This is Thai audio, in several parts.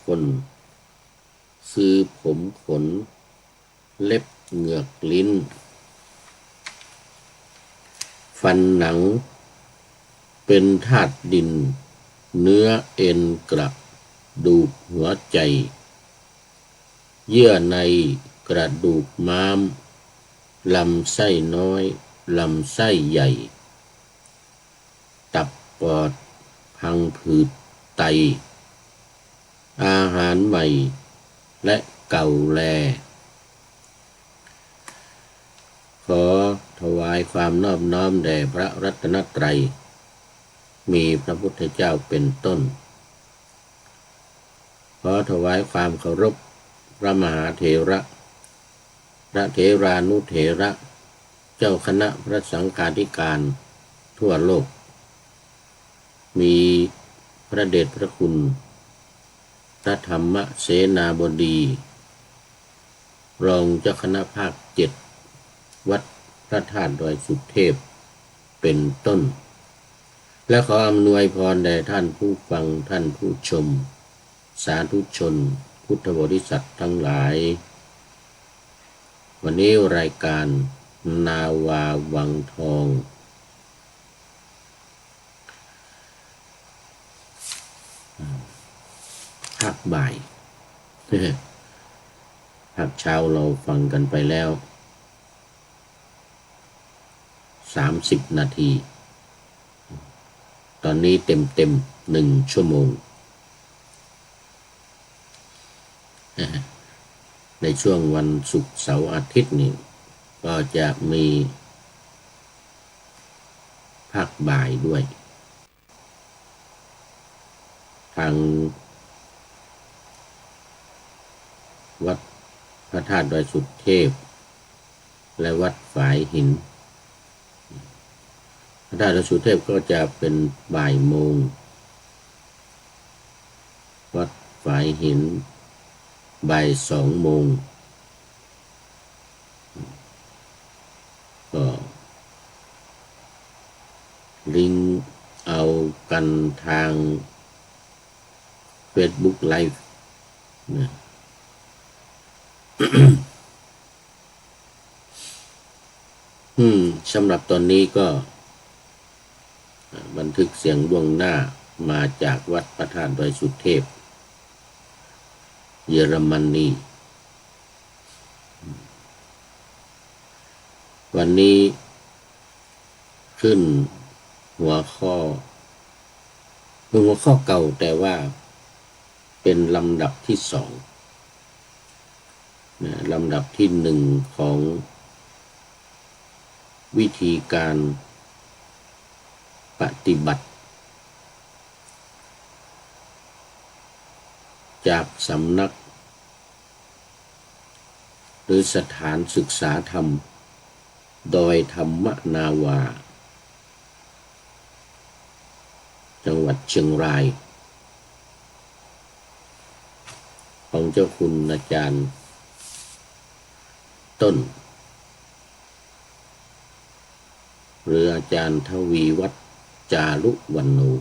คนคือผมขนเล็บเหงือกลิ้นฟันหนังเป็นธาตุดินเนื้อเอ็นกระดูกหัวใจเยื่อในกระดูกม้ามลำไส้น้อยลำไส้ใหญ่ตับปอดพังผืดไตอาหารใหม่และเก่าแลขอถวายความนอบน้อมแด่พระรัตนตรัยมีพระพุทธเจ้าเป็นต้นขอถวายความเคารพพระมหาเถระพระเถรานุเถระเจ้าคณะพระสังฆาธิการทั่วโลกมีพระเดชพระคุณพระธรรมเสนาบดีรองเจ้าคณะภาค7วัดพระธาตุดอยสุเทพเป็นต้นและขออำนวยพรแด่ท่านผู้ฟังท่านผู้ชมสาธุชนพุทธบริษัททั้งหลายวันนี้รายการนาวาวังทองภาคบ่ายภาคเช้าเราฟังกันไปแล้ว30 นาทีตอนนี้เต็ม1 ชั่วโมงในช่วงวันศุกร์เสาร์อาทิตย์นี่ก็จะมีภาคบ่ายด้วยทางวัดพระธาตุดอยสุเทพและวัดฝายหินพระธาตุดอยสุเทพก็จะเป็นบ่ายโมงวัดฝายหินบ่าย2 โมงก็ลิงก์เอากันทาง Facebook Live นะสำหรับตอนนี้ก็บันทึกเสียงล่วงหน้ามาจากวัดพระธาตุดอยสุเทพเยอรมนีวันนี้ขึ้นหัวข้อเก่าแต่ว่าเป็นลำดับที่2ลำดับที่1ของวิธีการปฏิบัติจากสำนักหรือสถานศึกษาธรรมดอยธรรมนาวาจังหวัดเชียงรายของเจ้าคุณอาจารย์ต้นหรืออาจารย์ทวีวัฒน์จารุวรรณู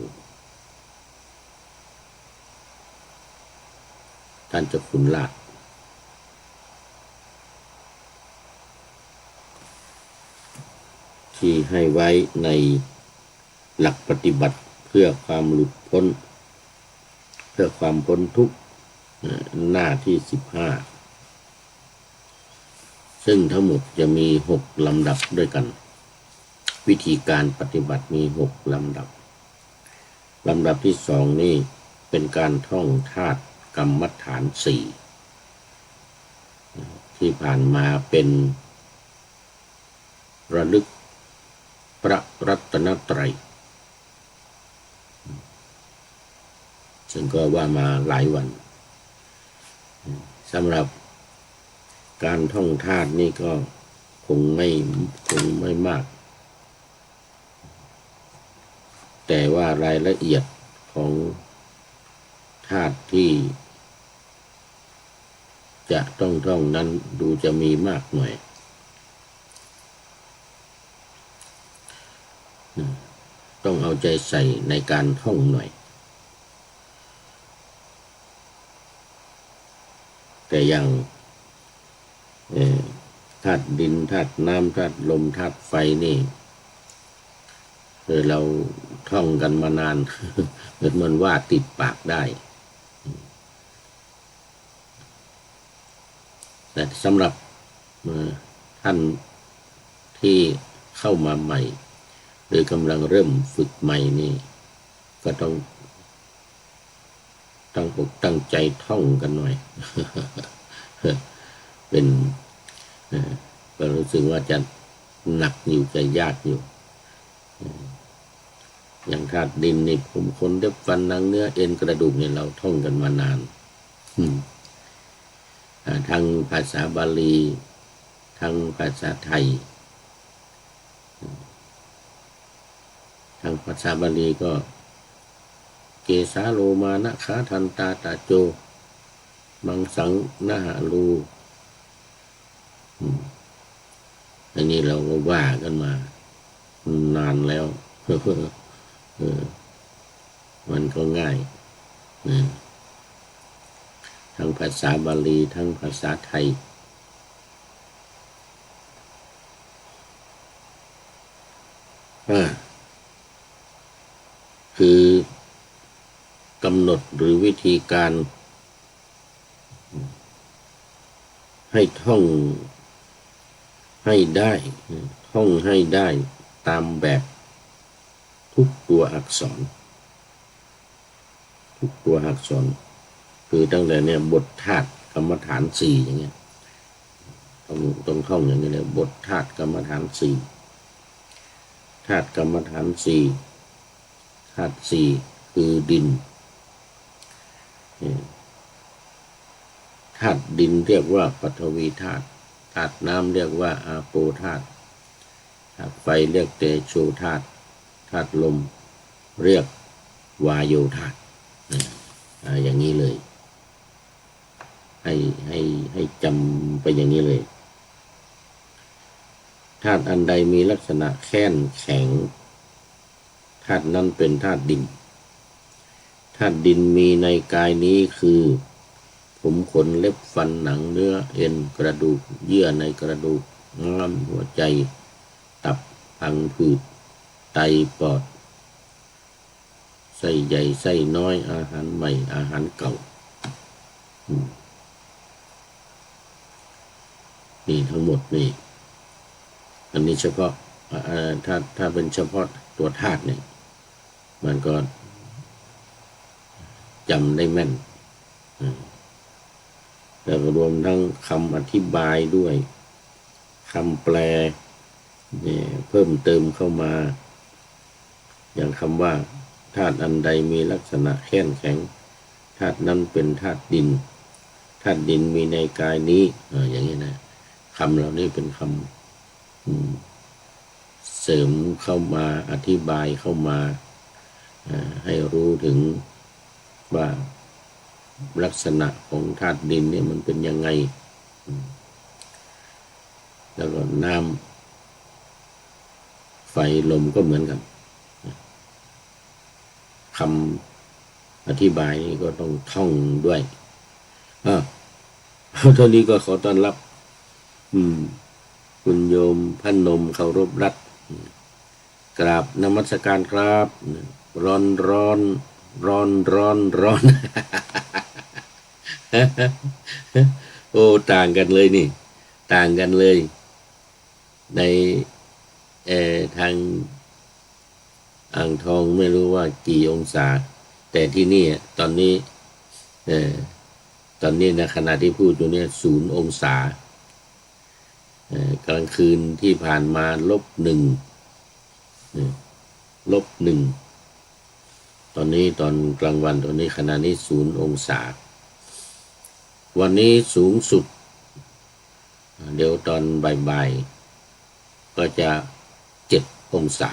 ท่านเจ้าคุณลาดที่ให้ไว้ในหลักปฏิบัติเพื่อความหลุดพ้นเพื่อความพ้นทุกข์หน้าที่15ซึ่งทั้งหมดจะมี6 ลำดับด้วยกันวิธีการปฏิบัติมี6 ลำดับลำดับที่2นี่เป็นการท่องธาตุกรรมฐาน4ที่ผ่านมาเป็นระลึกพระรัตนตรัยซึ่งก็ว่ามาหลายวันสำหรับการท่องธาตุนี่ก็คงไม่มากแต่ว่ารายละเอียดของธาตุที่จะต้องท่องนั้นดูจะมีมากหน่อยต้องเอาใจใส่ในการท่องหน่อย แต่อย่างธาตุดินธาตุน้ำธาตุลมธาตุไฟนี่เราท่องกันมานาน เหมือนว่าติดปากได้แต่สำหรับท่านที่เข้ามาใหม่หรือกำลังเริ่มฝึกใหม่นี่ก็ต้องตั้งอกตั้งใจท่องกันหน่อย เป็นก็รู้สึกว่าจะหนักอยู่จะยากอยู่อย่างธาตุดินนี่ผมขนเล็บฟันหนังเนื้อเอ็นกระดูกเนี่ยเราท่องกันมานานทางภาษาบาลีทางภาษาไทยทางภาษาบาลีก็เกสาโลมานะขาทันตาตาโจมังสังนะหารูอันนี้เราก็ว่ากันมานานแล้วมันก็ง่ายทั้งภาษาบาลีทั้งภาษาไทยคือกำหนดหรือวิธีการให้ท่องให้ได้ท่องให้ได้ตามแบบทุกตัวอักษรทุกตัวอักษรคือตั้งแต่เนี่ยบทธาตุกรรมฐานสี่อย่างเงี้ยต้องท่องอย่างนี้เลยบทธาตุกรรมฐานสี่ธาตุกรรมฐานสี่ธาตุสี่คือดินธาตุดินเรียกว่าปฐวีธาตุธาตุน้ำเรียกว่าอาโปธาตุธาตุไฟเรียกเตโชธาตุธาตุลมเรียกวาโยธาตุอย่างนี้เลยให้จำไปอย่างนี้เลยธาตุอันใดมีลักษณะแข็งธาตุนั้นเป็นธาตุดินธาตุดินมีในกายนี้คือผมขนเล็บฟันหนังเนื้อเอ็นกระดูกเยื่อในกระดูกม้ามหัวใจตับพังผืดไตปอดไส้ใหญ่ไส้น้อยอาหารใหม่อาหารเก่านี่ทั้งหมดนี่อันนี้เฉพาะถ้าเป็นเฉพาะตัวธาตุเนี่ยมันก็จำได้แม่นแล้วก็รวมทั้งคำอธิบายด้วยคำแปลเนี่ยเพิ่มเติมเข้ามาอย่างคำว่าธาตุอันใดมีลักษณะแข็งธาตุนั้นเป็นธาตุดินธาตุดินมีในกายนี้อย่างนี้นะคำเหล่านี้เป็นคำเสริมเข้ามาอธิบายเข้ามาให้รู้ถึงว่าลักษณะของธาตุดินเนี่ยมันเป็นยังไงแล้วก็น้ำไฟลมก็เหมือนกันคำอธิบายนี่ก็ต้องท่องด้วยเท่านี้ก็ขอต้อนรับคุณโยมพนมเคารพรัตน์กราบนมัสการครับร้อนโอ้ต่างกันเลยนี่ต่างกันเลยในทางอ่างทองไม่รู้ว่ากี่องศาแต่ที่นี่ตอนนี้ในขณะที่พูดอยู่เนี่ย0 องศากลางคืนที่ผ่านมา-1ตอนนี้ตอนกลางวันตอนนี้ขณะนี้0 องศาวันนี้สูงสุดเดี๋ยวตอนบ่ายๆก็จะ7 องศา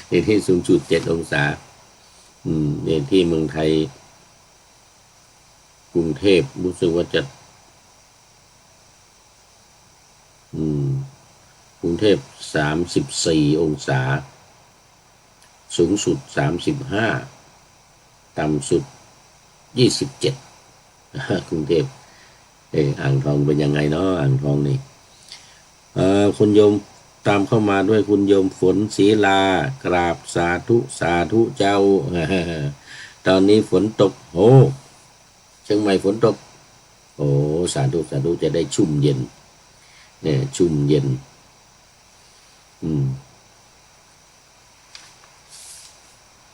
ในที่สูงสุด7 องศาในที่เมืองไทยกรุงเทพรู้สึกว่าจะกรุงเทพ34 องศาสูงสุด35ต่ำสุด27 กรุงเทพอ่างทองเป็นยังไงเนาะอ่างทองนี่คุณโยมตามเข้ามาด้วยคุณโยมฝนศรีลากราบสาธุสาธุเจ้าตอนนี้ฝนตกโอ้เชียงใหม่ฝนตกโอ้สาธุสาธุจะได้ชุ่มเย็นเนี่ยชุ่มเย็น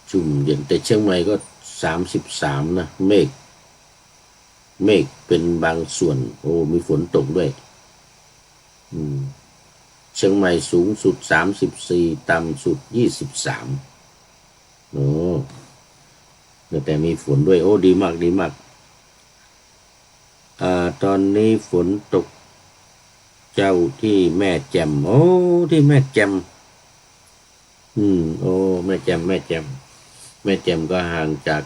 ชุ่มเย็นแต่เชียงใหม่ก็33นะเมฆเป็นบางส่วนโอ้มีฝนตกด้วยเชียงใหม่สูงสุด34ต่ำสุด23โอ้แต่มีฝนด้วยโอ้ดีมากดีมากตอนนี้ฝนตกเจ้าที่แม่แจ่มโอ้ที่แม่แจ่มโอ้แม่แจ่มแม่แจ่มแม่แจ่มก็ห่างจาก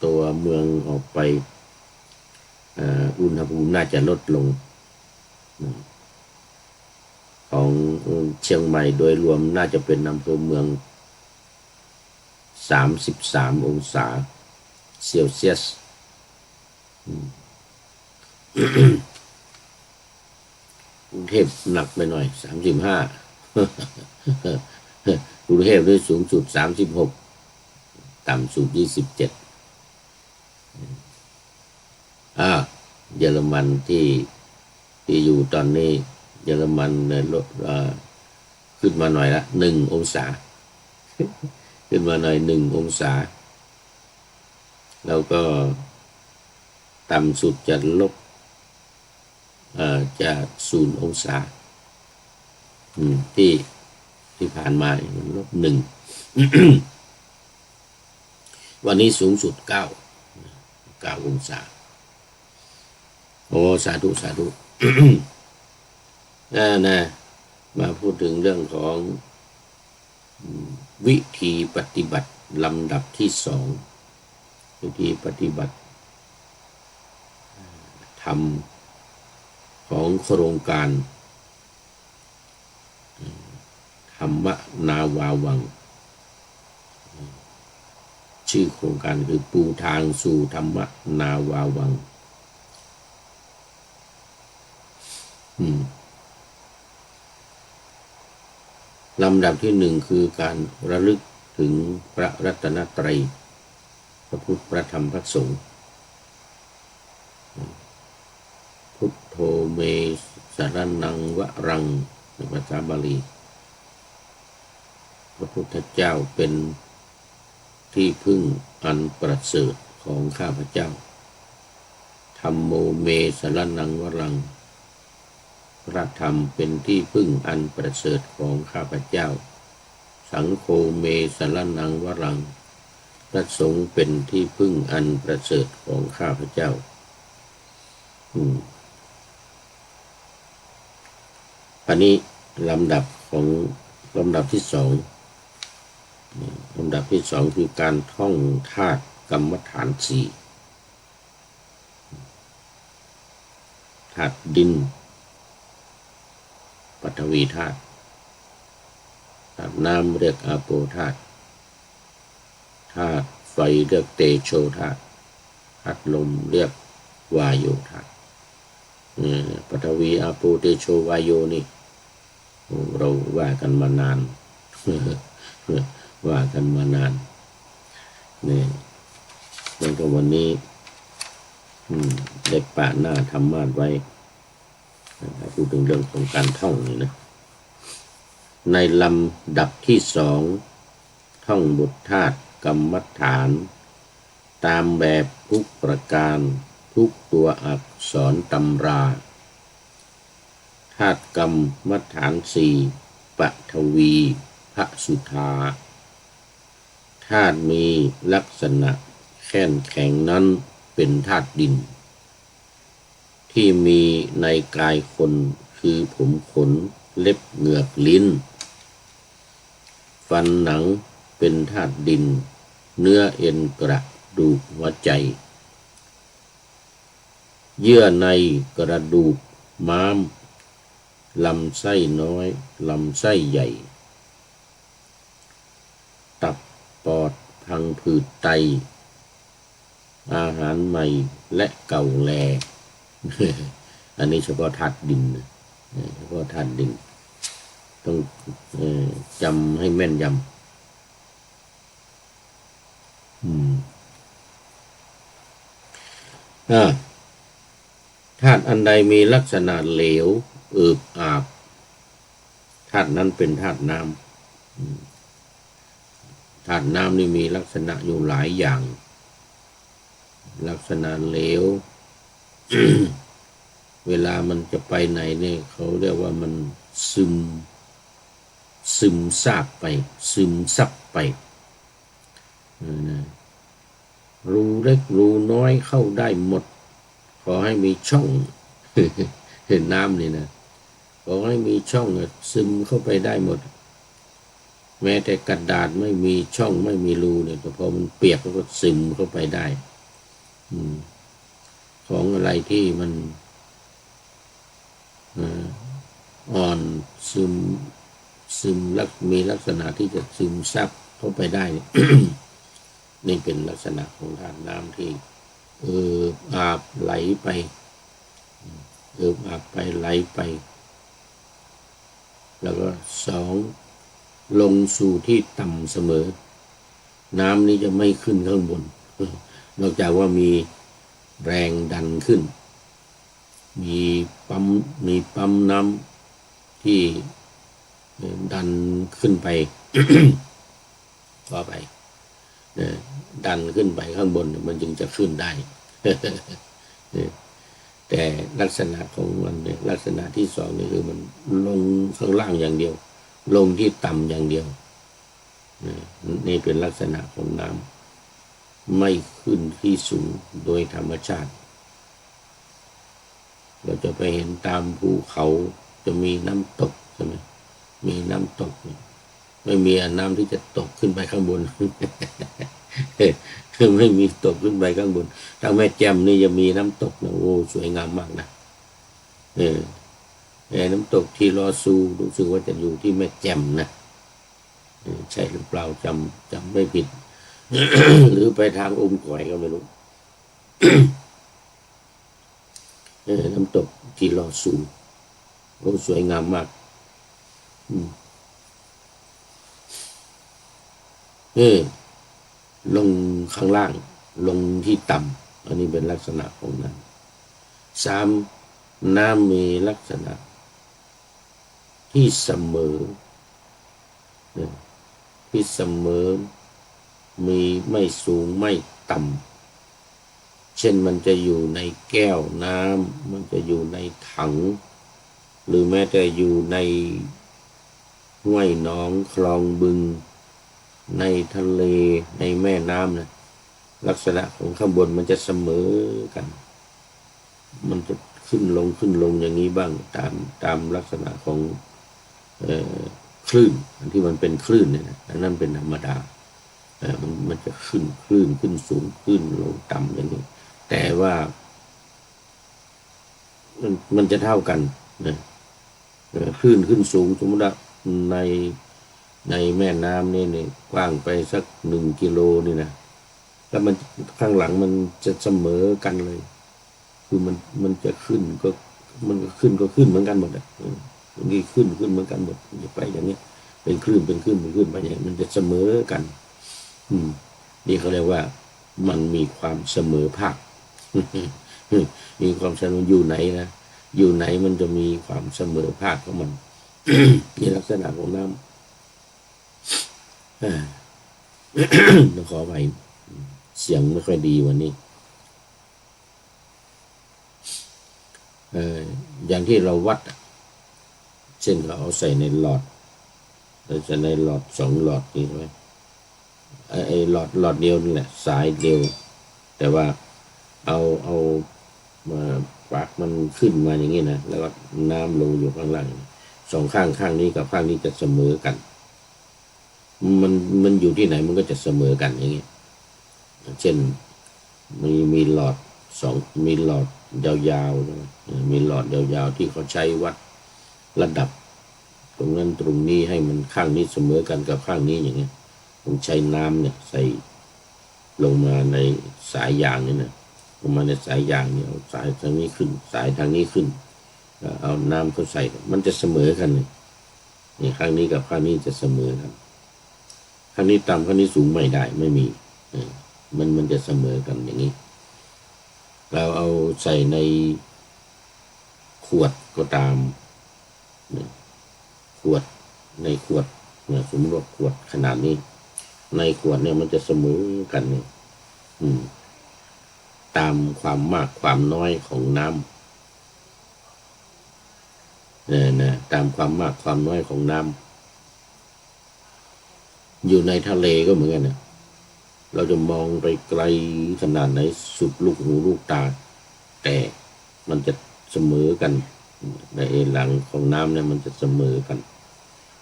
ตัวเมืองออกไปอุณหภูมิน่าจะลดลงของเชียงใหม่โดยรวมน่าจะเป็นอำเภอเมือง33องศาเซลเซียสกรุงเทพหนักไปหน่อย35กรุงเทพด้วยสูงสุด36ต่ำสุด27เยอรมันที่อยู่ตอนนี้เยอรมันลดขึ้นมาหน่อยละ1องศาขึ้นมาหน่อย1องศาแล้วก็ต่ำสุดจะลบจะ0องศาที่ผ่านมาลบ1 วันนี้สูงสุด9องศาโอ้สาธุสาธุ นะมาพูดถึงเรื่องของวิธีปฏิบัติลำดับที่2วิธีปฏิบัติธรรมของโครงการธรรมนาวาวังชื่อโครงการคือปูทางสู่ธรรมนาวาวังลำดับที่1คือการระลึกถึงพระรัตนตรัยพระพุทธพระธรรมพระสงฆ์พุทโธเมสรณังวรังในภาษาบาลีพระพุทธเจ้าเป็นที่พึ่งอันประเสริฐของข้าพเจ้าธัมโมเมสรณังวรังพระธรรมเป็นที่พึ่งอันประเสริฐของข้าพเจ้าสังโฆเมสรณังวรังพระสงฆ์เป็นที่พึ่งอันประเสริฐของข้าพเจ้าอันนี้ลำดับที่2ลำดับที่2คือการท่องธาตุกรรมฐาน4ธาตุดินปฐวีธาตุธาตุน้ำเรียกอาโปธาตุธาตุไฟเรียกเตโชธาตุธาตุลมเรียกวายโยธาตุปฐวีอาโปเตโชวายโยนี่เราว่ากันมานานว่ากันมานานนี่แล้วก็วันนี้ได้ปะหน้าธรรมาสไว้พูดถึงเรื่องของการท่องนี่นะในลำดับที่2ท่องบทธาตุกรรมฐานตามแบบทุกประการทุกตัวอักษรตำราธาตุกรรมฐาน4ปฐวีพระสุธาธาตุมีลักษณะแข็งแข็งนั้นเป็นธาตุดินที่มีในกายคนคือผมขนเล็บเหงือกลิ้นฟันหนังเป็นธาตุดินเนื้อเอ็นกระดูกหัวใจเยื่อในกระดูกม้ามลำไส้น้อยลำไส้ใหญ่ตับปอดพังผืดไต อาหารใหม่และเก่าแล อันนี้เฉพาะธาตุดินนะเฉพาะธาตุดินต้องจำให้แม่นยำธาตุอันใดมีลักษณะเหลวเอิบอาบธาตุนั้นเป็นธาตุน้ำธาตุน้ำนี่มีลักษณะอยู่หลายอย่างลักษณะเหลว เวลามันจะไปไหนเนี่ยเขาเรียกว่ามันซึมซาบไปซึมซับไปรูเล็กรูน้อยเข้าได้หมดขอให้มีช่อง เห็นน้ำนี่นะขอให้มีช่องซึมเข้าไปได้หมดแม้แต่กระดาษไม่มีช่องไม่มีรูเนี่ยแต่พอมันเปียกก็ซึมเข้าไปได้ของอะไรที่มันอ่อนซึมมีลักษณะที่จะซึมซับเข้าไปได้ นี่เป็นลักษณะของธาตุน้ำที่อาบไหลไปอาบไปไหลไปแล้วก็สองลงสู่ที่ต่ำเสมอน้ำนี้จะไม่ขึ้นข้างบนนอกจากว่ามีแรงดันขึ้นมีปั๊มน้ำที่ดันขึ้นไป ก็ไปดันขึ้นไปข้างบนมันจึงจะขึ้นได้ แต่ลักษณะของมันเนี่ยลักษณะที่สองนี่คือมันลงข้างล่างอย่างเดียวลงที่ต่ำอย่างเดียวนี่เป็นลักษณะของน้ำไม่ขึ้นที่สูงโดยธรรมชาติเราจะไปเห็นตามภูเขาจะมีน้ำตกใช่ไหมมีน้ำตกไม่มีน้ำที่จะตกขึ้นไปข้างบน ไม่มีตกขึ้นไปข้างบนทางแม่แจ่มนี่จะมีน้ำตกนะโอ้สวยงามมากนะน้ำตกที่รอซูรู้สึกว่าจะอยู่ที่แม่แจ่มนะใช่หรือเปล่าจำไม่ผิด หรือไปทางก่อยก็ไม่รู้ น้ำตกที่รอซูโอ้สวยงามมากลงข้างล่างลงที่ต่ำอันนี้เป็นลักษณะของน้ำสามน้ำมีลักษณะที่เสมอมีไม่สูงไม่ต่ำเช่นมันจะอยู่ในแก้วน้ำมันจะอยู่ในถังหรือแม้แต่อยู่ในห้วยหนองคลองบึงในทะเลในแม่น้ำนะลักษณะของข้างบนมันจะเสมอกันมันจะขึ้นลงอย่างนี้บ้างตามลักษณะของคลื่นที่มันเป็นคลื่นเนี่ยนะนั่นเป็นธรรมดามันจะขึ้นคลื่นขึ้นสูงขึ้นลงต่ำอย่างนี้แต่ว่ามันจะเท่ากันนะคลื่นขึ้นสูงสมมติว่าในแม่น้ำนี่กว้างไปสัก1 กิโลนี่นะแล้วมันข้างหลังมันจะเสมอกันเลยคือมันจะขึ้นก็ขึ้นเหมือนกันหมดอ่ะมันขึ้นเหมือนกันหมดจะไปอย่างนี้เป็นคลื่นไปอย่างนี้มันจะเสมอกันนี่เขาเรียกว่ามันมีความเสมอภาค มีความเสมออยู่ไหนนะอยู่ไหนมันจะมีความเสมอภาคของมัน นี่ลักษณะของน้ำต้องขอไปเสียงไม่ค่อยดีวันนี้อย่างที่เราวัดเช่นเขาเอาใส่ในหลอดเราจะในหลอด2 หลอดนี่ใช่ไหมไอ้หลอดเดียวนี่แหละสายเดียวแต่ว่าเอามาปากมันขึ้นมาอย่างนี้นะแล้วก็น้ำลงอยู่ข้างล่าง2 ข้างนี้กับข้างนี้จะเสมอกันมันอยู่ที่ไหนมันก็จะเสมอกันอย่างนี้เช่นมีหลอดมีหลอดยาวๆมีหลอดยาวๆที่เขาใช้วัดระดับตรงนั้นตรงนี้ให้มันข้างนี้เสมอกันกับข้างนี้อย่างเงี้ยผมใช้น้ำเนี่ยใส่ ลงมาในสายยางนี่นะลงมาในสายยางเนี่ยเอาสายทางนี้ขึ้นสายทางนี้ขึ้นเอาน้ำเขาใส่มันจะเสมอกันนี่ข้างนี้กับข้างนี้จะเสมอกันข้างนี้ต่ำข้างนี้สูงไม่ได้ไม่มีมันจะเสมอกันอย่างนี้เราเอาใส่ในขวดก็ตามขวดในขวดสมมติว่าขวดขนาดนี้ในขวดเนี่ยมันจะเสมอกันเนี่ยตามความมากความน้อยของน้ำนะตามความมากความน้อยของน้ำอยู่ในทะเลก็เหมือนกันนะเราจะมองไปไกลขนาดไหนสุดลูกหูลูกตาแต่มันจะเสมอกันในหลังของน้ำเนี่ยมันจะเสมอกัน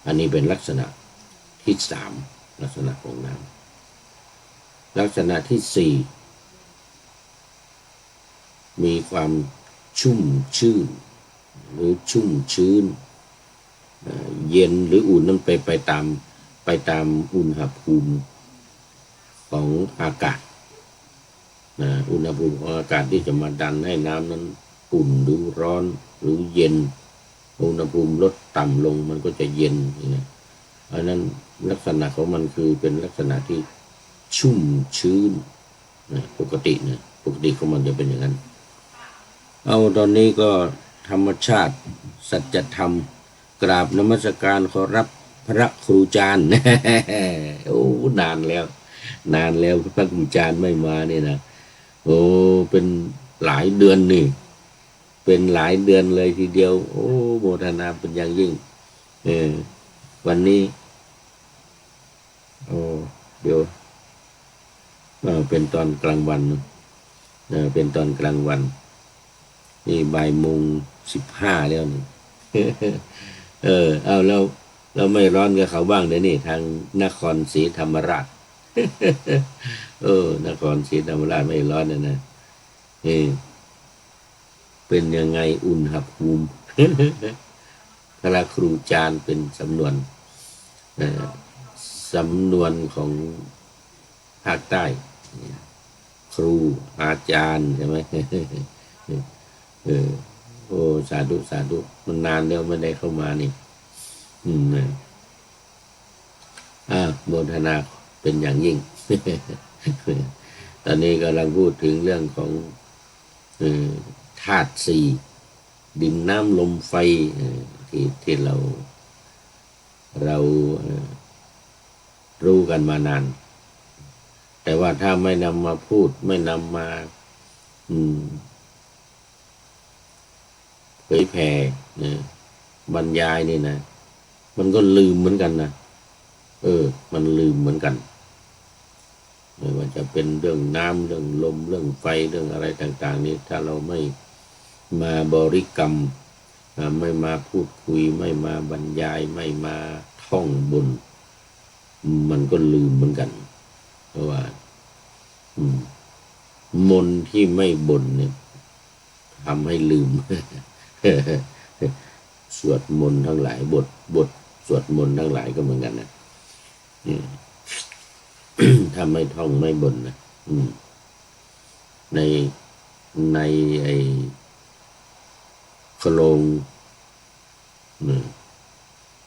อันนี้เป็นลักษณะที่สามลักษณะของน้ำลักษณะที่สี่มีความชุ่มชื่นหรือชุ่มชื้นเย็นหรืออุ่นนั้นไปตามอุณหภูมิของอากาศอุณหภูมิของอากาศที่จะมาดันให้น้ำนั้นอุ่นหรือร้อนหรือเย็นอุณหภูมิลดต่ำลงมันก็จะเย็นเพราะนั้นลักษณะของมันคือเป็นลักษณะที่ชุ่มชื้นปกติของมันจะเป็นอย่างนั้นเอาตอนนี้ก็ธรรมชาติสัจธรรมกราบนมัสการขอรับพระครูจารย์ โอ้นานแล้วพระครูจารย์ไม่มาเนี่ยนะโอ้เป็นหลายเดือนนี่เป็นหลายเดือนเลยทีเดียวโอ้โมทนาเป็นอย่างยิ่งวันนี้โอ้เดี๋ยวเป็นตอนกลางวันเป็นตอนกลางวันนี่13:15แล้วนี่ เอาแล้วเราไม่ร้อนกับเขาบ้างเลยนี่ทางนครศรีธรรมราช นครศรีธรรมราชไม่ร้อนนะเป็นยังไงอุณหภูมิ พระครูจารย์เป็นสำนวนของภาคใต้ครูอาจารย์ใช่ไหม โอ้สาธุมันนานแล้วไม่ได้เข้ามานี่โมทนาเป็นอย่างยิ่ง ตอนนี้กำลังพูดถึงเรื่องของธาตุสี่ดินน้ำลมไฟที่เรารู้กันมานานแต่ว่าถ้าไม่นำมาพูดไม่นำมาเผยแผ่บรรยายนี่นะมันก็ลืมเหมือนกันนะมันลืมเหมือนกันไม่ว่าจะเป็นเรื่องน้ำเรื่องลมเรื่องไฟเรื่องอะไรต่างๆนี้ถ้าเราไม่มาบริกรรมไม่มาพูดคุยไม่มาบรรยายไม่มาท่องบนมันก็ลืมเหมือนกันเพราะว่ามนต์ที่ไม่บ่นเนี่ยทำให้ลืม สวดมนต์ทั้งหลายบทสวดมนต์ทั้งหลายก็เหมือนกันนะถ้าไม่ท่องไม่บ่นนะในไอ้โครง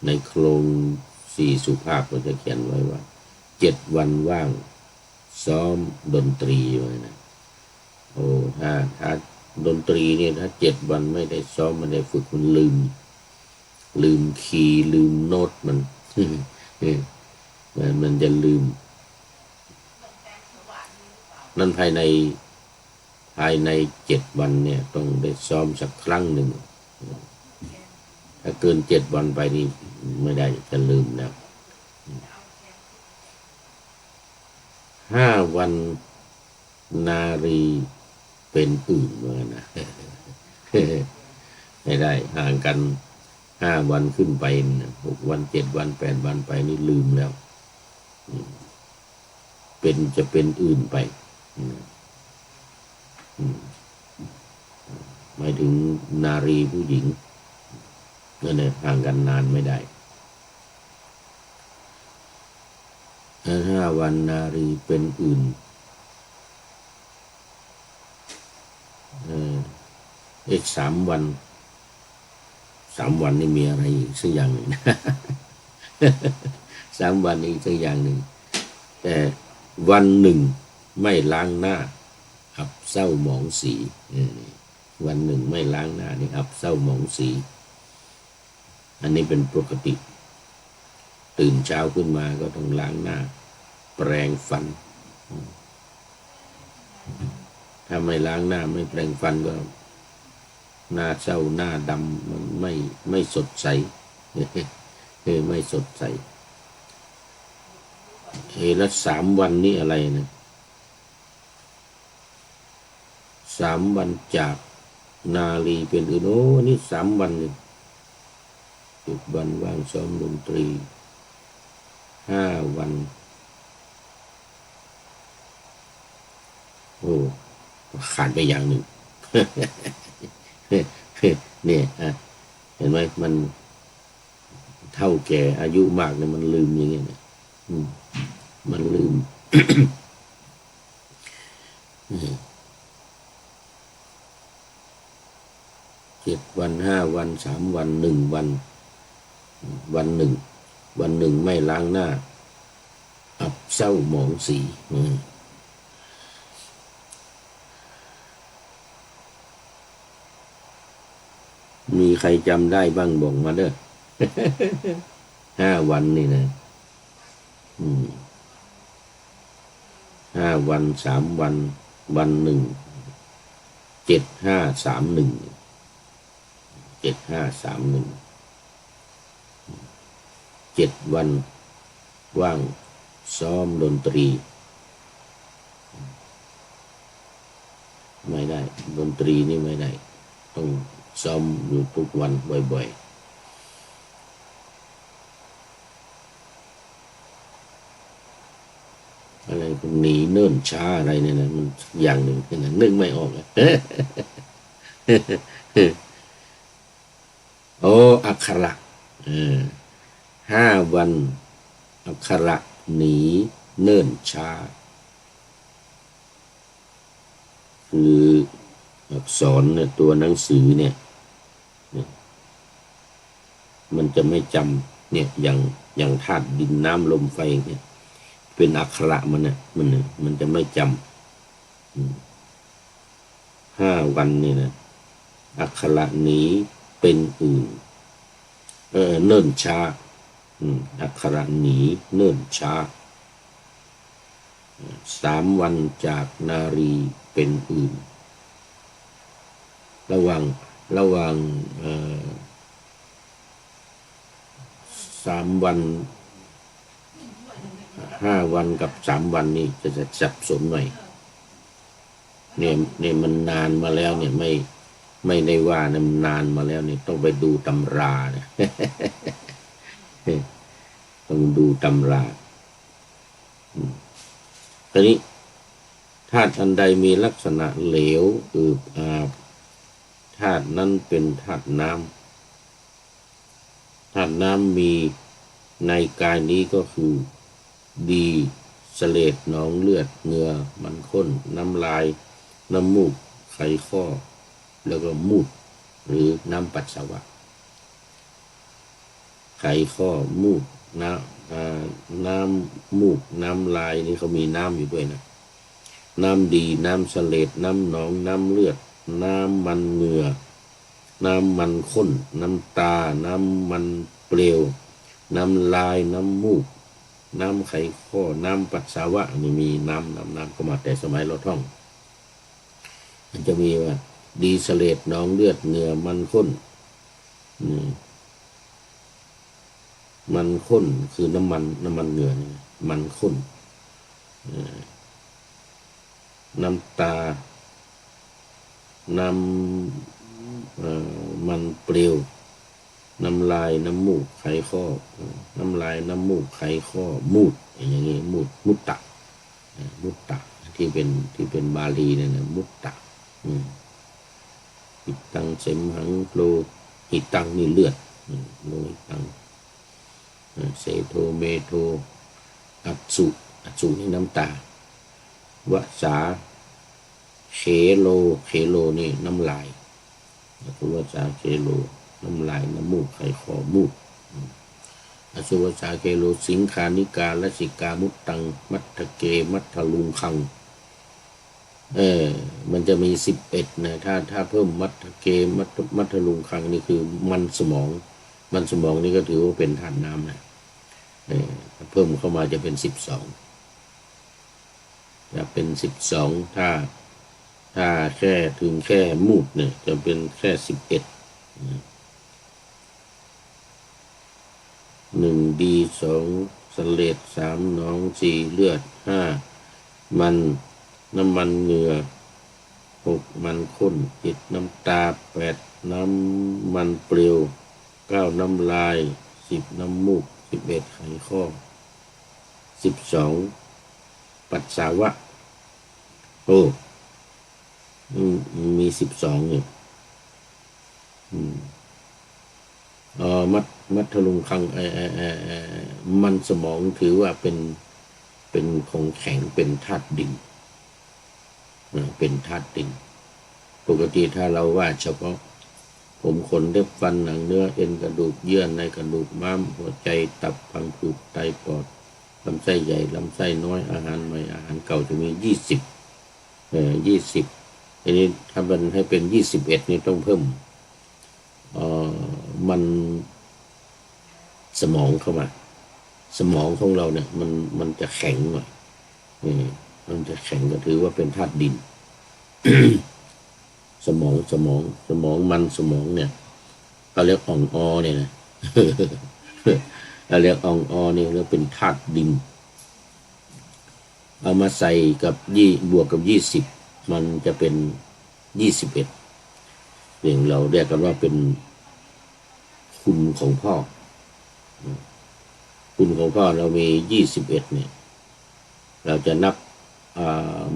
ในโครงสี่สุภาพก็จะเขียนไว้ว่า7 วันว่างซ้อมดนตรีไว้นะโอ้ถ้าดนตรีเนี่ยถ้า7 วันไม่ได้ซ้อมไม่ได้ฝึกมันลืมคีย์ลืมโน้ตมัน มันจะลืมนั่นภายใน7 วันเนี่ยต้องได้ซ้อมสักครั้งหนึ่งถ้าเกิน7 วันไปนี่ไม่ได้จะลืมแล้ว5 วันนารีเป็นอื่นเหมือนนะ ไม่ได้ห่างกัน5 วันขึ้นไป6 วัน7 วัน8 วันไปนี่ลืมแล้วจะเป็นอื่นไปหมายถึงนารีผู้หญิงนั่นแหละห่างกันนานไม่ได้5 วันนารีเป็นอื่น 3 วันนี่มีอะไรอีกสักอย่างหนึ่ง 3 วันอีกสักอย่างหนึ่งแต่วันหนึ่งไม่ล้างหน้าอับเศร้าหมองสีวันหนึ่งไม่ล้างหน้านี่อับเศร้าหมองสีอันนี้เป็นปกติตื่นเช้าขึ้นมาก็ต้องล้างหน้าแปรงฟันถ้าไม่ล้างหน้าไม่แปรงฟันก็หน้าเศร้าหน้าดำมันไม่สดใสไม่สดใสแล้ว3 วันนี้อะไรนะ3 วันจากนาลีเป็นอื่นโอ้นี่3 วันเลย10 วันว่างซ้อมดนตรี5 วันโอ้ขาดไปอย่างหนึ่ง เนี่ยเห็นไหมมันเท่าแก่อายุมากเนี่ยมันลืมอย่างเงี้ยนะมันลืม 7 วัน5 วัน3 วัน1 วันวันหนึ่งไม่ล้างหน้าอับเศร้าหมองสีมีใครจำได้บ้างบอกมาเด้อ 5 วันนี่นะ5 วัน3 วันวันหนึ่ง7531 7531 7 วันว่างซ้อมดนตรีไม่ได้ดนตรีนี่ไม่ได้ต้องซ้อมอยู่ทุกวันบ่อยๆอะไรพวกหนีเนิ่นช้าอะไรเนี่ยนะมันอย่างหนึ่งนะนึกไม่ออกเลย โอ้อักขระ5 วันอักขระหนีเนิ่นช้าคืออักษรเนี่ยตัวหนังสือเนี่ยมันจะไม่จำเนี่ยอย่างธาตุดินน้ำลมไฟเนี่ยเป็นอักขระมันจะไม่จำ5 วันนี่นะอักขระหนีเป็นอื่นเนิ่นช้าอักขระหนีเนิ่นช้า3 วันจากนารีเป็นอื่นระหว่าง3 วัน5 วันกับ3 วันนี่จะสับสนหน่อยเนี่ยมันนานมาแล้วเนี่ยไม่ได้ว่านะมันนานมาแล้วเนี่ยต้องไปดูตำราเนี่ย ต้องดูตำราตอนนี้ธาตุอันใดมีลักษณะเหลวอืบอาบธาตุนั้นเป็นธาตุน้ำธาตุน้ำมีในกายนี้ก็คือดีเสลดหนองเลือดเหงื่อมันข้นน้ำลายน้ำมูกไขข้อแล้วก็มูดหรือน้ำปัสสาวะไขข้อมูดน้ำมูกน้ำลายนี่เขามีน้ำอยู่ด้วยนะน้ำดีน้ำเสลดน้ำหนองน้ำเลือดน้ำมันเหงื่อน้ำมันข้นน้ำตาน้ำมันเปลวน้ำลายน้ำมูกน้ำไขข้อน้ำปัสสาวะนี่มีน้ำก็มาแต่สมัยเราท่องมันจะมีว่าดีเสลดหนองเลือดเหงื่อมันข้นมันข้นคือน้ำมันเหงื่อนี่มันข้นน้ำตาน้ำมันเปลวน้ำลายน้ำมูกไขข้อน้ำลายน้ำมูกไขข้อมูดอย่างนี้มุตตะที่เป็นบาลีเนี่ยนะมุตตะหิตังเสมหังโลหิตังนี่เลือดโลหิตังเสโทเมโทอัจสุนี่น้ำตาวสาเข โลเคโลนี่น้ำลายอสุวสาเคโลน้ำลายน้ำมูกไขคอมูดอสุวสาเคโลสิงคานิกาและสิกามุตตังมัทธเกมัทธลุงคังมันจะมี11นะถ้าเพิ่มมัทธเกมัทธลุงคังนี่คือมันสมองนี่ก็ถือว่าเป็นธาตุน้ำนะเพิ่มเข้ามาจะเป็น12จะเป็น12ถ้าแค่ถึงแค่มูดเนี่ยจะเป็นแค่11 1ดี2สเลด3หนอง4เลือด5มันน้ำมันเหงื่อ6มันข้น7น้ำตา8น้ำมันเปลว9น้ำลาย10น้ำมูก11ไขข้อ12ปัสสาวะโอ้มี12เนี่ยมัทธลุงคังมันสมองถือว่าเป็นของแข็งเป็นธาตุดินเป็นธาตุดินปกติถ้าเราว่าเฉพาะผมขนเล็บฟันหนังเนื้อเอ็นกระดูกเยื่อในกระดูกม้ามหัวใจตับพังผืดไตปอดลำไส้ใหญ่ลำไส้น้อยอาหารใหม่อาหารเก่าจะมี20อันนี้ถ้ามันให้เป็น21นี่ต้องเพิ่มมันสมองเข้ามาสมองของเราเนี่ยมันจะแข็งหน่อยมันจะแข็งก็ถือว่าเป็นธาตุดิน สมองมันสมองเนี่ยเขาเรียกอ่องอเนี่ยนะ เราเรียกอ่องอเนี่ยเรียกเป็นธาตุดินเอามาใส่กับบวกกับ20มันจะเป็น21อย่างเราเรียกกันว่าเป็นคุณของพ่อคุณของพ่อเรามี21เนี่ยเราจะนับ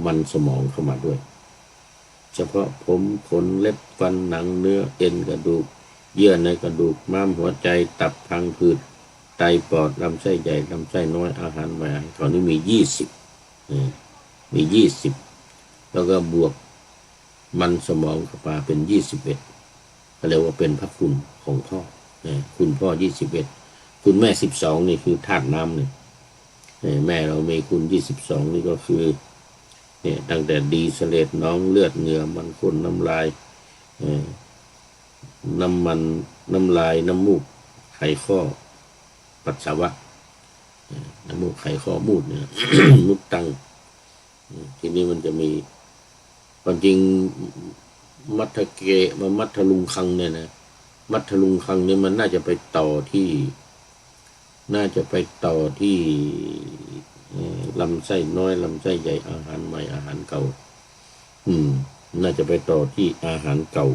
มันสมองเข้ามาด้วยเฉพาะผมขนเล็บฟันหนังเนื้อเอ็นกระดูกเยื่อในกระดูกม้ามหัวใจตับพังผืดไตปอดลำไส้ใหญ่ลำไส้น้อยอาหารใหม่ตอนนี้มี20แล้วก็บวกมันสมองเข้ามาเป็น21ก็เรียกว่าเป็นพระคุณของพ่อคุณพ่อ21คุณแม่12นี่คือธาตุน้ำเนี่ยแม่เรามีคุณ22นี่ก็คือเนี่ยตั้งแต่ดีสเลดน้องเลือดเหงื่อมันข้นน้ำลายน้ำมันน้ำลายน้ำมูกไขข้อปัสสาวะน้ำมูกไขข้อมูดเนี่ย มุดตังทีนี้มันจะมีความจริงมัทเกมัทลุงคังเนี่ยนะมัทลุงคังเนี่ยมันน่าจะไปต่อที่ลำไส้น้อยลำไส้ใหญ่อาหารใหม่อาหารเก่าน่าจะไปต่อที่อาหารเก่า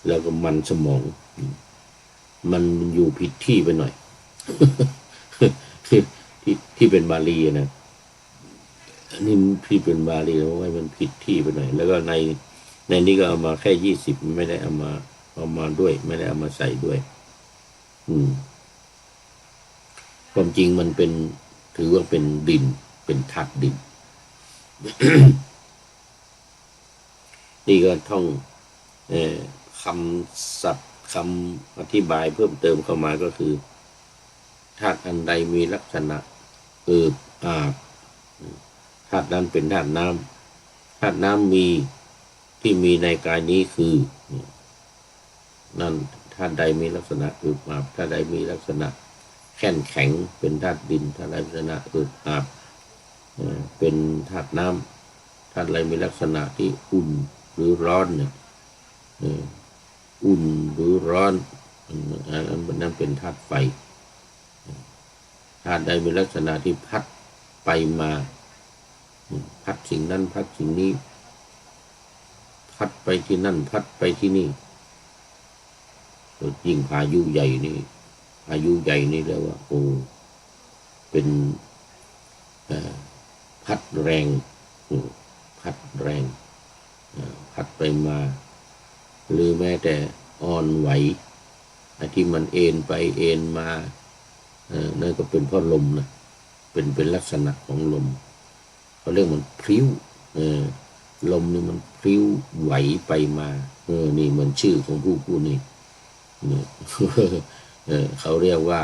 แล้วก็มันสมองมันอยู่ผิดที่ไปหน่อย ที่เป็นบาลีนะนี่ที่เป็นบาลีเพราะว่ามันผิดที่ไปหน่อยแล้วก็ในนี้ก็เอามาแค่20ไม่ได้เอามาด้วยไม่ได้เอามาใส่ด้วยความจริงมันเป็นถือว่าเป็นดินเป็นธาตุดิน นี่ก็ท่องคำศัพท์คำอธิบายเพิ่มเติมเข้ามาก็คือธาตุอันใดมีลักษณะอาบธาตุนั้นเป็นธาตุน้ำธาตุน้ำมีที่มีในกายนี้คือนั่นธาตุใดมีลักษณะอาบธาตุใดมีลักษณะแข็งเป็นธาตุดินธาตุใดมีลักษณะอาบเป็นธาตุน้ำธาตุใดมีลักษณะที่อุ่นหรือร้อนเนี่ยอุ่นหรือร้อนนั่นเป็นธาตุไฟธาตุใดมีลักษณะที่พัดไปมาพัดสิ่งนั้นพัดสิ่งนี้พัดไปที่นั่นพัดไปที่นี่ยิ่งพายุใหญ่นี่แล้วว่าโอ้เป็นพัดแรงพัดไปมาหรือแม้แต่อ่อนไหวที่มันเอ็นไปเอ็นมานั่นก็เป็นเพราะลมนะเป็นลักษณะของลมเขาเรียกมันพลิ้ว ลมนี่มันพลิ้วไหวไปมานี่เหมือนชื่อของผู้พูดนี่เนี่ยเขาเรียกว่า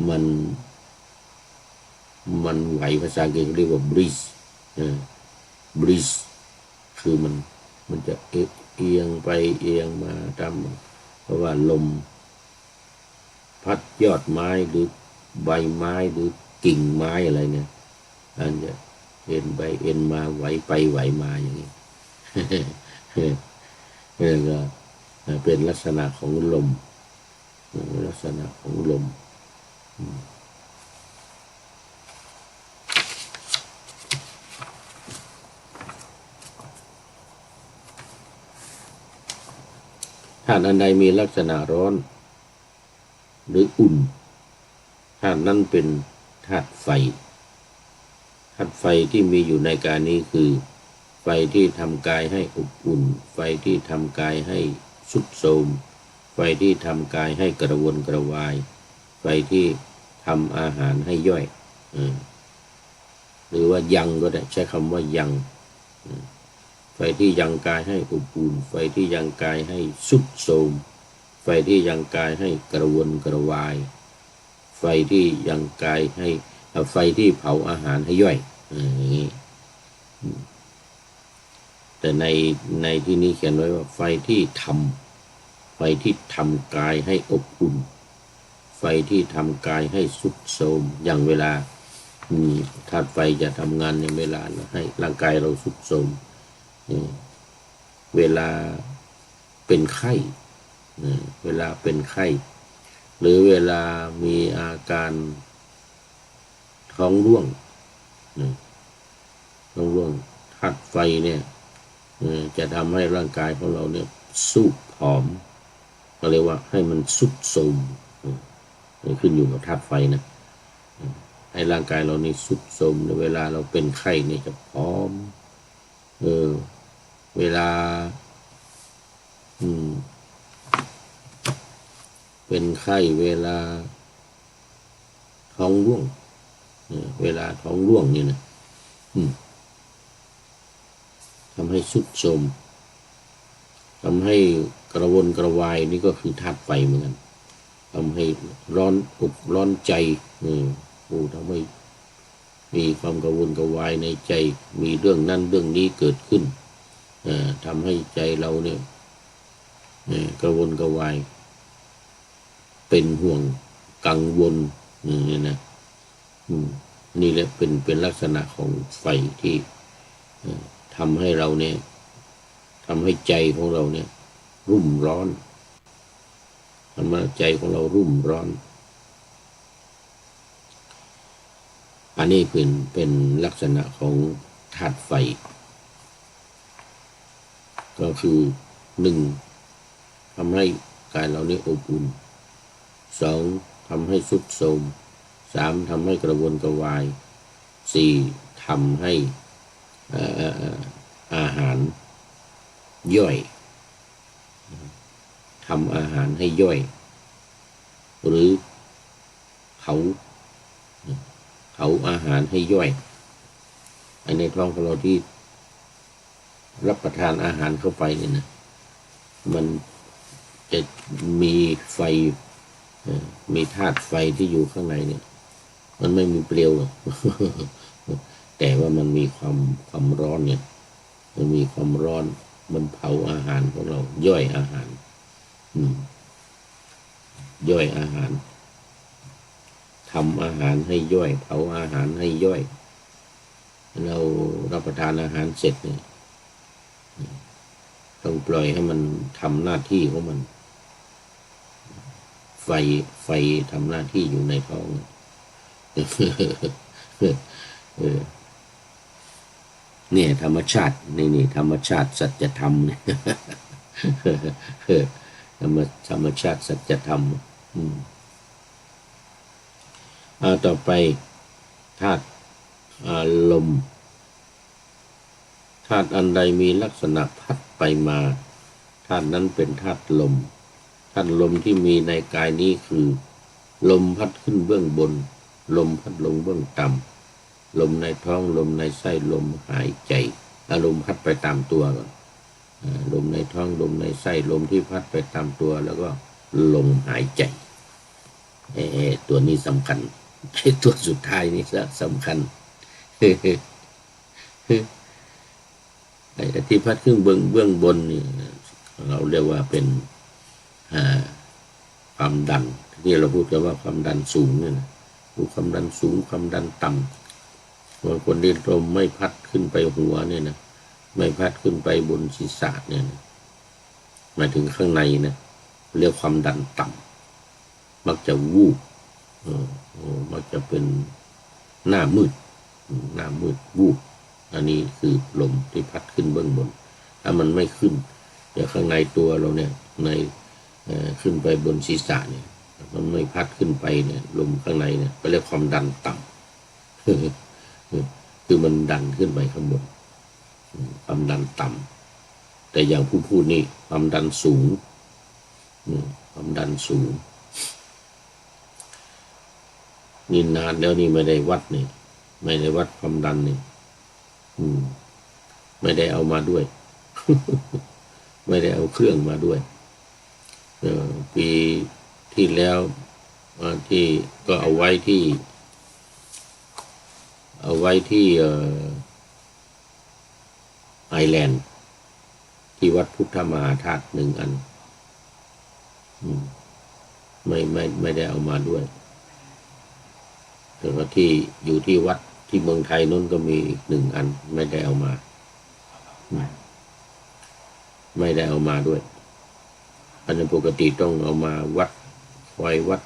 มันไหวภาษาอังกฤษเรียกว่า breeze breeze คือมันจะเอียงไปเอียงมาตามเพราะว่าลมพัดยอดไม้หรือใบไม้หรือกิ่งไม้อะไรเนี่ยอันจะเอ็นไปเอ็นมาไหวไปไหวมาอย่างนี้นี่ก็เป็นลักษณะของลมลักษณะของลมธาตุอันใดมีลักษณะร้อนหรืออุ่นธาตุนั้นเป็นธาตุไฟธาตุไฟที่มีอยู่ในการนี้คือไฟที่ทำกายให้อบอุ่นไฟที่ทำกายให้ทรุดโทรมไฟที่ทำกายให้กระวนกระวายไฟที่ทำอาหารให้ย่อยหรือว่ายังก็ได้ใช้คำว่ายังไฟที่ยังกายให้อบอุ่นไฟที่ยังกายให้ทรุดโทรมไฟที่ยังกายให้กระวนกระวายไฟที่ยังกายให้ไฟที่เผาอาหารให้ย่อยอย่างนี้แต่ในที่นี้เขียนไว้ว่าไฟที่ทำกายให้อบอุ่นไฟที่ทำกายให้ทรุดโทรมอย่างเวลาธาตุไฟจะทำงานในเวลาให้ร่างกายเราทรุดโทรมเวลาเป็นไข้เวลาเป็นไข้หรือเวลามีอาการท้องร่วงธาตุไฟเนี่ยจะทำให้ร่างกายของเราเนี่ยสู้ผอมก็เรียกว่าให้มันทรุดโทรมขึ้นอยู่กับธาตุไฟนะให้ร่างกายเรานี่ทรุดโทรมเวลาเราเป็นไข้เนี่ยจะผอมเวลาเป็นไข้เวลาท้องร่วงเวลาท้องร่วงนี่นะทำให้ทรุดโทรมทำให้กระวนกระวายนี่ก็คือธาตุไฟเหมือนกันทำให้ร้อนอกร้อนใจทำให้มีความกระวนกระวายในใจมีเรื่องนั้นเรื่องนี้เกิดขึ้นทำให้ใจเราเนี่ยกระวนกระวายเป็นห่วงกังวลนี่นะนี่แหละเป็นลักษณะของไฟที่ทำให้เราเนี่ยทำให้ใจของเราเนี่ยรุ่มร้อนทำให้ใจของเรารุ่มร้อนอันนี้เป็นลักษณะของธาตุไฟก็คือ1ทำให้กายเราเนี่ยอบอุ่น2ทำให้ทรุดโทรม3ทำให้กระวนกระวาย4ทำให้อาหารย่อยทำอาหารให้ย่อยหรือเผาอาหารให้ย่อยในท้องของเราที่รับประทานอาหารเข้าไปเนี่ยนะมันจะมีไฟมีธาตุไฟที่อยู่ข้างในเนี่ยมันไม่มีเปลว แต่ว่ามันมีความร้อนเนี่ยมันมีความร้อนมันเผาอาหารของเราย่อยอาหารย่อยอาหารทำอาหารให้ย่อยเผาอาหารให้ย่อยเรารับประทานอาหารเสร็จเนี่ยต้องปล่อยให้มันทำหน้าที่ของมันไฟทำหน้าที่อยู่ในท้องเนี่ยธรรมชาตินี่ธรรมชาติสัจธรรมเนี่ยธรรมชาติสัจธรรมต่อไปธาตุลมธาตุอันใดมีลักษณะพัดไปมาธาตุนั้นเป็นธาตุลมธาตุลมที่มีในกายนี้คือลมพัดขึ้นเบื้องบนลมพัดลงเบื้องต่ ลมในท้องลมในไส้ลมหายใจอารมณ์พัดไปตามตัวก่อนลมในท้องลมในไส้ลมที่พัดไปตามตัวแล้วก็ลมหายใจตัวนี้สำคัญตัวสุดท้ายนี่สำคัญไอ้ที่พัดขึ้นเบื้องบนนี่เราเรียกว่าเป็นความดันที่เราพูดกันว่าความดันสูงเนี่ยความดันสูงความดันต่ำบางคนที่ลมไม่พัดขึ้นไปหัวเนี่ยนะไม่พัดขึ้นไปบนศีรษะเนี่ยนะหมายถึงข้างในนะเรียกความดันต่ำมักจะวูบมักจะเป็นหน้ามืดวูบอันนี้คือลมที่พัดขึ้นเบื้องบนถ้ามันไม่ขึ้นเดี๋ยวข้างในตัวเราเนี่ยในขึ้นไปบนศีรษะเนี่ยมันไม่พัดขึ้นไปเนี่ยลมข้างในเนี่ยก็เรียกความดันต่ำคือมันดันขึ้นไปข้างบนความดันต่ำแต่อย่างผู้พูดนี่ความดันสูงความดันสูงนี่นานแล้วนี่ไม่ได้วัดนี่ไม่ได้วัดความดันนี่ไม่ได้เอามาด้วย ไม่ได้เอาเครื่องมาด้วยปีที่แล้วที่ก็เอาไว้ที่ไอร์แลนด์ที่วัดพุทธมหาธาตุ1 อันไม่ได้เอามาด้วยแต่ว่าที่อยู่ที่วัดที่เมืองไทยนู้นก็มี1 อันไม่ได้เอามาด้วยอันนั้นปกติต้องเอามาวัดคอยวัด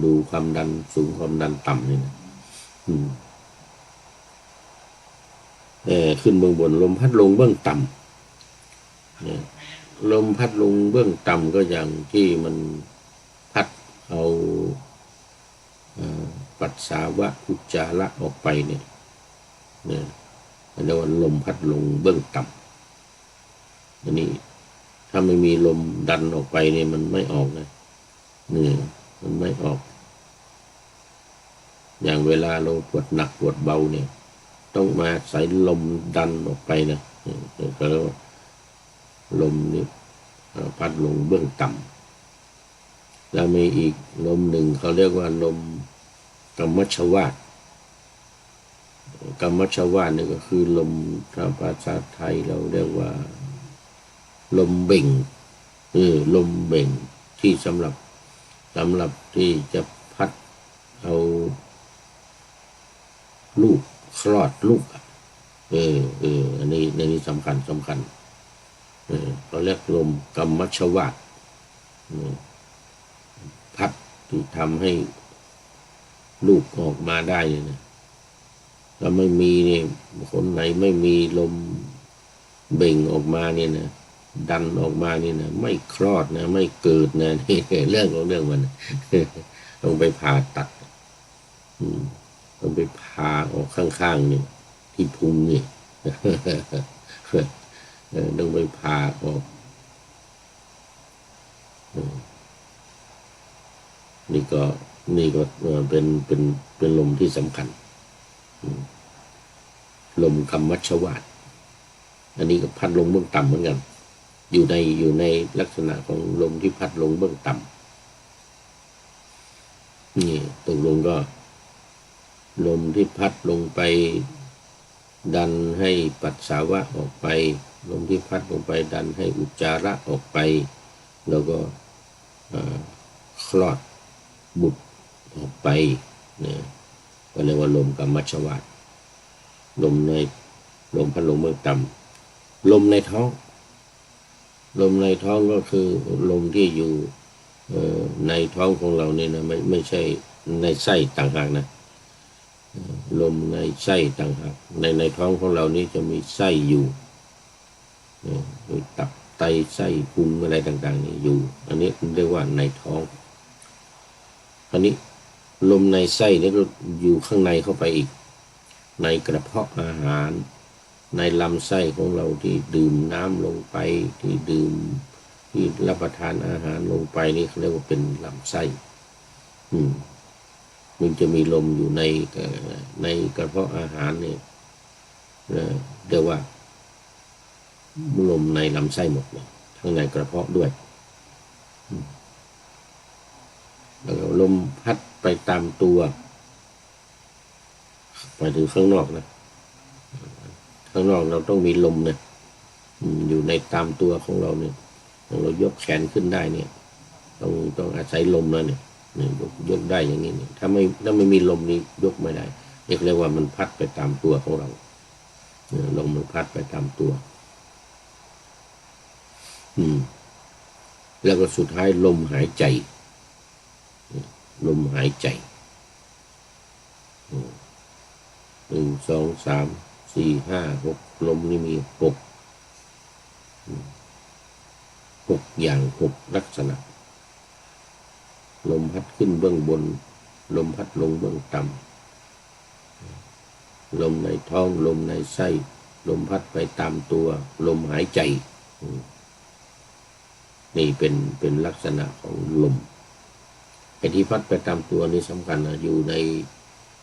ดูความดันสูงความดันต่ำนี่นะขึ้นเบื้องบนลมพัดลงเบื้องต่ำเนี่ยลมพัดลงเบื้องต่ำก็อย่างที่มันพัดเอาปัสสาวะอุจจาระออกไปเนี่ยเรียกว่าลมพัดลงเบื้องต่ำอันนี้ถ้าไม่มีลมดันออกไปเนี่ยมันไม่ออกนะมันไม่ออกอย่างเวลาเราปวดหนักปวดเบาเนี่ยต้องมาใส่ลมดันออกไปนะก็เรียกว่าลมนี่พัดลงเบื้องต่ำแล้วมีอีกลมหนึ่งเขาเรียกว่าลมกัมมัชวาทนี่ก็คือลมทางภาษาไทยเราเรียกว่าลมเบ่งลมเบ่งที่สำหรับที่จะพัดเอาลูกคลอดลูกอันนี้สำคัญเขาเรียกลมกัมมัชวาทพัดที่ทำให้ลูกออกมาได้เนี่ยถ้าไม่มีเนี่ยคนไหนไม่มีลมเบ่งออกมาเนี่ยนะดันออกมานี่นะไม่คลอดนะไม่เกิดนะนี่เรื่องของเรื่องมันต้องไปผ่าตัดต้องไปผ่าออกข้างๆนี่ที่พุงนี่ต้องไปผ่าออกนี่ก็เป็นลมที่สำคัญลมกัมมัชวาทอันนี้ก็พัดลงเบื้องต่ำเหมือนกันอยู่ในลักษณะของลมที่พัดลงเบื้องต่ำนี่ตกลงก็ลมที่พัดลงไปดันให้ปัสสาวะออกไปลมที่พัดลงไปดันให้อุจจาระออกไปแล้วก็คลอดบุตรออกไปเนี่ยก็เรียกว่าลมกัมมัชวาทลมพัดลมเบื้องต่ำลมในท้องก็คือลมที่อยู่ในท้องของเราเนี่ยนะไม่ใช่ในไส้ต่างหากนะลมในไส้ต่างหากในท้องของเรานี่จะมีไส้อยู่มีตับไตไส้พุงอะไรต่างๆนี่อยู่อันนี้เรียกว่าในท้องอันนี้ลมในไส้นี่ก็อยู่ข้างในเข้าไปอีกในกระเพาะอาหารในลำไส้ของเราที่ดื่มน้ำลงไปที่รับประทานอาหารลงไปนี่เขาเรียกว่าเป็นลำไส้ มันจะมีลมอยู่ในกระเพาะอาหารเนี่ยเรียกว่าลมในลำไส้หมดเลยทั้งในกระเพาะด้วยแล้วก็ลมพัดไปตามตัวไปถึงข้างนอกนะข้างนอกเราต้องมีลมเนี่ยอยู่ในตามตัวของเราเนี่ยเรายกแขนขึ้นได้เนี่ยต้องอาศัยลมนะเนี่ยยกได้อย่างนี้เนี่ยถ้าไม่มีลมนี้ยกไม่ได้เรียกว่ามันพัดไปตามตัวของเราลมมันพัดไปตามตัวแล้วก็สุดท้ายลมหายใจลมหายใจ1 2 3 4 5 6ลมนี่มี6อย่าง6ลักษณะลมพัดขึ้นเบื้องบนลมพัดลงเบื้องต่ำลมในท้องลมในไส้ลมพัดไปตามตัวลมหายใจนี่เป็นลักษณะของลมไอ้ที่พัดไปตามตัวนี่สำคัญนะอยู่ใน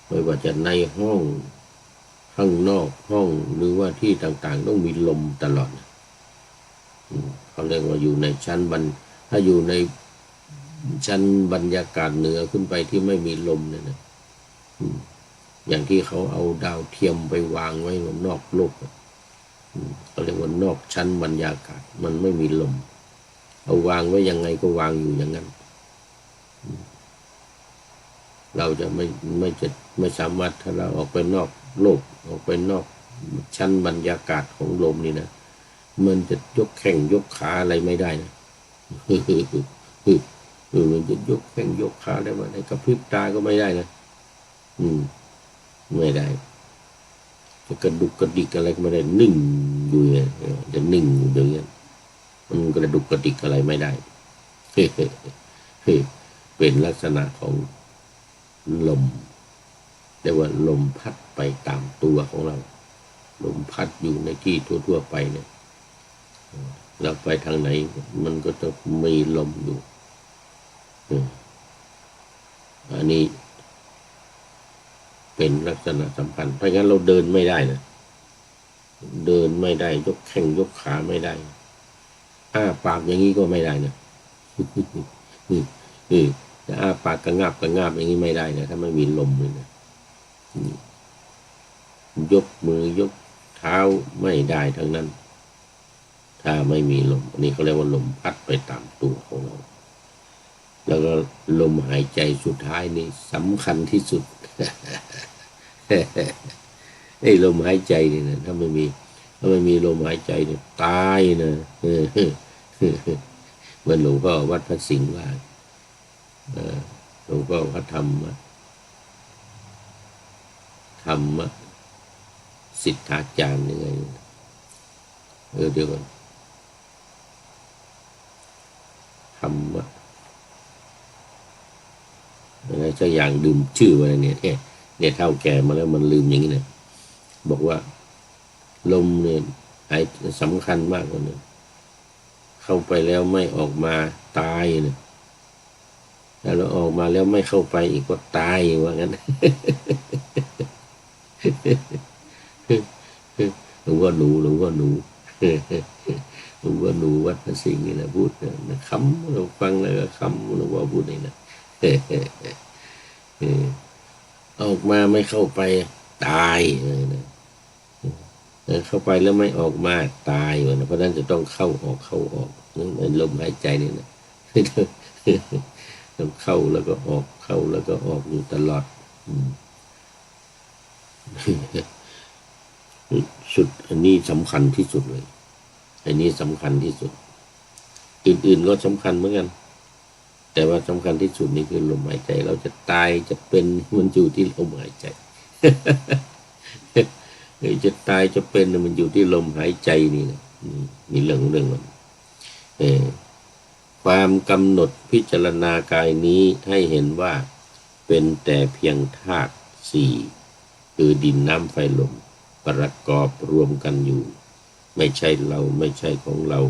ไม่ว่าจะในห้องข้างนอกห้องหรือว่าที่ต่างๆต้องมีลมตลอดเขาเรียกว่าอยู่ในชั้นถ้าอยู่ในชั้นบรรยากาศเหนือขึ้นไปที่ไม่มีลมเนี่ยนะอย่างที่เขาเอาดาวเทียมไปวางไว้นอกโลกเขาเรียกว่านอกชั้นบรรยากาศมันไม่มีลมเอาวางไว้ยังไงก็วางอยู่อย่างนั้นเราจะไม่สามารถถ้าเราออกไปนอกโลกออกไปนอกชั้นบรรยากาศของลมนี่นะมันจะยกแข้งยกขาอะไรไม่ได้นะมันจะยกแข้งยกขาได้มาในกระพริบตาก็ไม่ได้นะไม่ได้จะกระดุกกระดิกอะไรก็ไม่ได้นิ่งอยู่เนี่ยจะนิ่งอยู่อย่างเงี้ยมันกระดุกกระดิกอะไรไม่ได้เป็นลักษณะของลมเรียกว่าลมพัดไปตามตัวของเราลมพัดอยู่ในที่ทั่วๆไปเนี่ยเราไปทางไหนมันก็จะมีลมอยู่อันนี้เป็นลักษณะสำคัญเพราะงั้นเราเดินไม่ได้นะเดินไม่ได้ยกแข้งยกขาไม่ได้อ้าปากอย่างนี้ก็ไม่ได้นะจะอ้าปากกระงับอย่างนี้ไม่ได้นะถ้าไม่มีลมเลยนะยกมือยกเท้าไม่ได้ทั้งนั้นถ้าไม่มีลมอันนี้เขาเรียกว่าลมพัดไปตามตัวของเราแล้วก็ลมหายใจสุดท้ายนี่สำคัญที่สุดไอ้ลมหายใจนี่นะถ้าไม่มีลมหายใจเนี่ยตายนะเหมือนหลวงพ่อวัดพระสิงห์ว่าหลวงพ่อพระธรรมสิทธาจารย์ยังไงเดี๋ยวก่อนธรรมะอะไรสักอย่างลืมชื่ออะไรเนี่ยเท่าแก่มาแล้วมันลืมอย่างนี้เนี่ยบอกว่าลมเนี่ยสำคัญมากกว่านั้นเข้าไปแล้วไม่ออกมาตายเนี่ยแล้วเราออกมาแล้วไม่เข้าไปอีกก็ตายว่างั้นหลวงพ่อหนูวัดพระสิงห์นี่นะพูดนะคำเราฟังแล้วก็คำหลวงพ่อพูดนี่นะออกมาไม่เข้าไปตายนะเข้าไปแล้วไม่ออกมาตายนะเพราะนั้นจะต้องเข้าออกนั่นลมหายใจนี่นะต้องเข้าแล้วก็ออกเข้าแล้วก็ออกอยู่ตลอดสุดอันนี้สำคัญที่สุดเลยอันนี้สำคัญที่สุดอื่นๆก็สำคัญเหมือนกันแต่ว่าสำคัญที่สุดนี่คือลมหายใจเราจะตายจะเป็นมันอยู่ที่ลมหายใจจะตายจะเป็นมันอยู่ที่ลมหายใจนี่นะมีเรื่องมันความกำหนดพิจารณากายนี้ให้เห็นว่าเป็นแต่เพียงธาตุสี่คือดินน้ำไฟลมประกอบรวมกันอยู่ไม่ใช่เราไม่ใช่ของเรา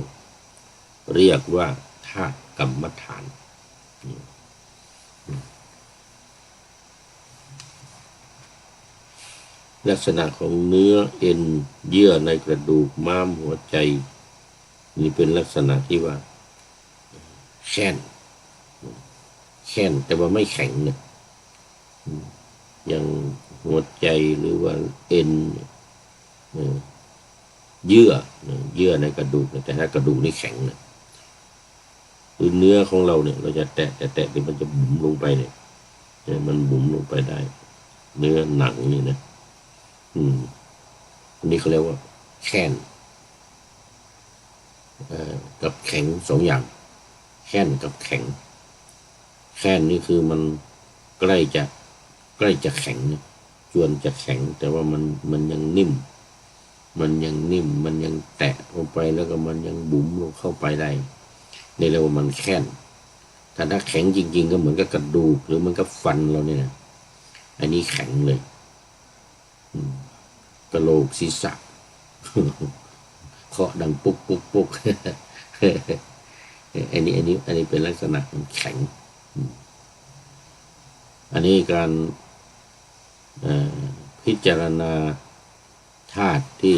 เรียกว่าธาตุกรรมฐาน ลักษณะของเนื้อเอ็นเยื่อในกระดูกม้ามหัวใจนี่เป็นลักษณะที่ว่าแข็งแต่ว่าไม่แข็งเนี่ยอย่างหัวใจหรือว่าเอ็นเยื่อในกระดูกแต่ถ้ากระดูกนี่แข็งเนี่ยคือเนื้อของเราเนี่ยเราจะแตะที่มันจะบุ๋มลงไปเนี่ยมันบุ๋มลงไปได้เนื้อหนังนี่นะอันนี้เขาเรียกว่าแข็งกับแข็งสองอย่างแข็งกับแข็งแข็งนี่คือมันใกล้จะแข็งจวนจะแข็งแต่ว่ามันยังนิ่มมันยังแตะลงไปแล้วก็มันยังบุ๋มลงเข้าไปได้นี่เรียกว่ามันแข็งถ้าแข็งจริงๆก็เหมือนกับกระดูกหรือมันก็ฟันเราเนี่ยอันนี้แข็งเลยกะโหลกศีรษะเคาะดังปุ๊กอันนี้เป็นลักษณะของแข็งอันนี้การพิจารณาธาตุที่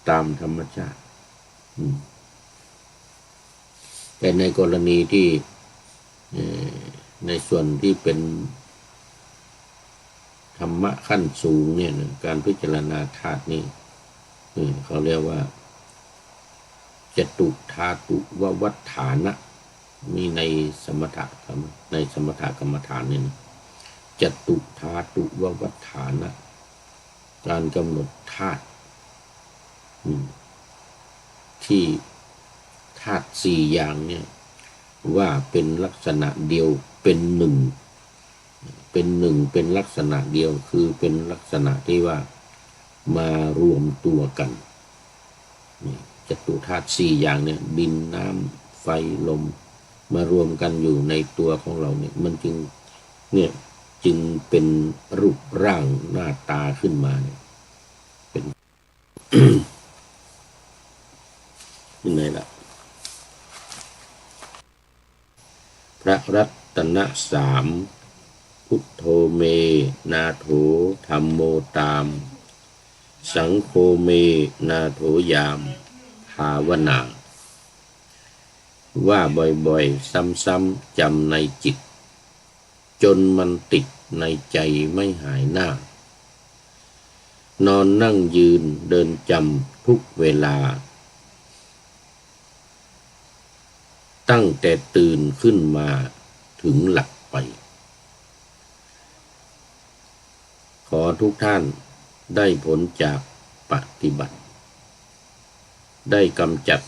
ตามธรรมชาติแต่ในกรณีที่ในส่วนที่เป็นธรรมะขั้นสูงเนี่ยการพิจารณาธาตุนี่เขาเรียกว่าจตุธาตุววัฏฐานะมีในสมถะกรรมฐานนี่นะจตุธาตุววัฏฐานะการกำหนดธาตุที่ธาตุสี่อย่างเนี่ยว่าเป็นลักษณะเดียวเป็นหนึ่งเป็นลักษณะเดียวคือเป็นลักษณะที่ว่ามารวมตัวกันจตุธาตุสี่อย่างเนี่ยดินน้ำไฟลมมารวมกันอยู่ในตัวของเราเนี่ยมันจึงเป็นรูปร่างหน้าตาขึ้นมาเนี่ยเป็นยังไงล่ะพระรัตนะสามพุทโธเมนาโถธัมโมตามสังโฆเมนาโถยามภาวนาว่าบ่อยๆซ้ำๆจำในจิตจนมันติดในใจไม่หายหน้านอนนั่งยืนเดินจำทุกเวลาตั้งแต่ตื่นขึ้นมาถึงหลับไปขอทุกท่านได้ผลจากปฏิบัติได้กำจัด